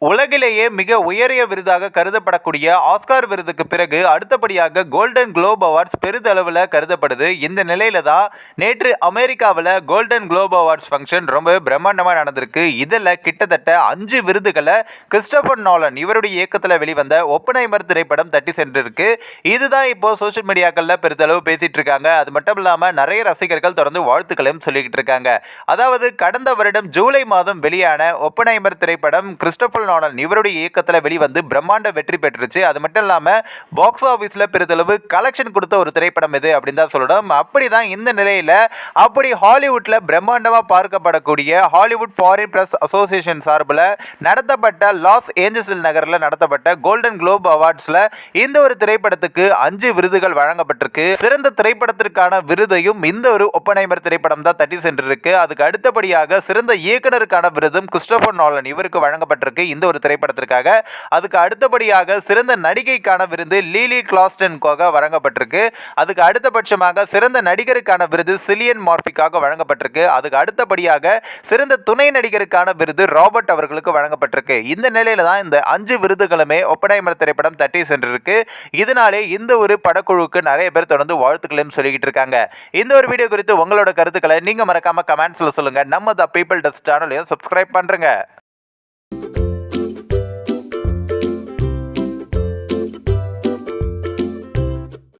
உலகிலேயே மிக உயரிய விருதாக கருதப்படக்கூடிய ஆஸ்கார் விருதுக்கு பிறகு அடுத்தபடியாக கோல்டன் குளோப் அவார்ட்ஸ் பெரிதளவில் கருதப்படுது. இந்த நிலையில தான் நேற்று அமெரிக்காவில் கோல்டன் குளோப் அவார்ட்ஸ் ஃபங்க்ஷன் ரொம்ப பிரம்மாண்டமாக நடந்திருக்கு. இதில் கிட்டத்தட்ட 5 விருதுகளை கிறிஸ்டோபர் நோலன் இவருடைய இயக்கத்தில் வெளிவந்த ஒப்பனைமர் திரைப்படம் தட்டி சென்றிருக்கு. இதுதான் இப்போ சோஷியல் மீடியாக்களில் பெரிதளவு பேசிட்டு இருக்காங்க. அது மட்டும் இல்லாமல் நிறைய ரசிகர்கள் தொடர்ந்து வாழ்த்துக்களையும் சொல்லிக்கிட்டு இருக்காங்க. அதாவது கடந்த வருடம் ஜூலை மாதம் வெளியான ஒப்பனைமர் திரைப்படம் கிறிஸ்டோபர் நோலன் இவருடைய இயக்கத்தில் வெளிவந்து பிரம்மாண்ட வெற்றி பெற்றுச்சு. அது மட்டும் இல்லாமல் பாக்ஸ் ஆஃபீஸில் பெரிதளவு கலெக்ஷன் கொடுத்த ஒரு திரைப்படம் இது அப்படின்னு தான் சொல்லணும். அப்படிதான் இந்த நிலையில் ஹாலிவுட்டில் பிரம்மாண்டமாக பார்க்கப்படக்கூடிய ஹாலிவுட் ஃபாரின் பிரஸ் அசோசியேஷன் சார்பில் நடத்தப்பட்ட லாஸ் ஏஞ்சல்ஸ் நகரில் நடத்தப்பட்ட கோல்டன் குளோப் அவார்ட்ஸில் இந்த ஒரு திரைப்படத்துக்கு 5 விருதுகள் வழங்கப்பட்டிருக்கு. சிறந்த திரைப்படத்திற்கான விருதையும் இந்த ஒரு ஒப்பனைமர் திரைப்படம் தான் தட்டி சென்றிருக்கு. அதுக்கு அடுத்தபடியாக சிறந்த இயக்குனருக்கான விருதும் கிறிஸ்டோபர் நோலன் இவருக்கு வழங்கப்பட்டிருக்கு இந்த ஒரு திரைப்படத்திற்காக. அதுக்கு அடுத்தபடியாக சிறந்த நடிகைக்கான விருது லீலி கிளாஸ்டனுக்காக வழங்கப்பட்டிருக்கு. அதுக்கு அடுத்தபட்சமாக சிறந்த நடிகருக்கான விருது சிலியன் மார்ஃபிக்காக வழங்கப்பட்டிருக்கு. அதுக்கு அடுத்தபடியாக சிறந்த துணை நடிகருக்கான விருது ராபர்ட் அவர்களுக்கு வழங்கப்பட்டிருக்கு. இந்த நிலையில தான் இந்த 5 விருதுகளுமே ஒப்பனைமர் திரைப்படம் தட்டி சென்றிருக்கு. இதனாலே இந்த ஒரு படக்குழுவுக்கு நிறைய பேர் தொடர்ந்து வாழ்த்துக்களையும் சொல்லிக்கிட்டு இருக்காங்க. இந்த ஒரு வீடியோ குறித்து உங்களோட கருத்துக்களை நீங்க மறக்காம கமெண்ட்ஸ்ல சொல்லுங்க. நம்ம த பீப்பிள் டஸ்ட் சேனலையும் சப்ஸ்கிரைப் பண்றேங்க.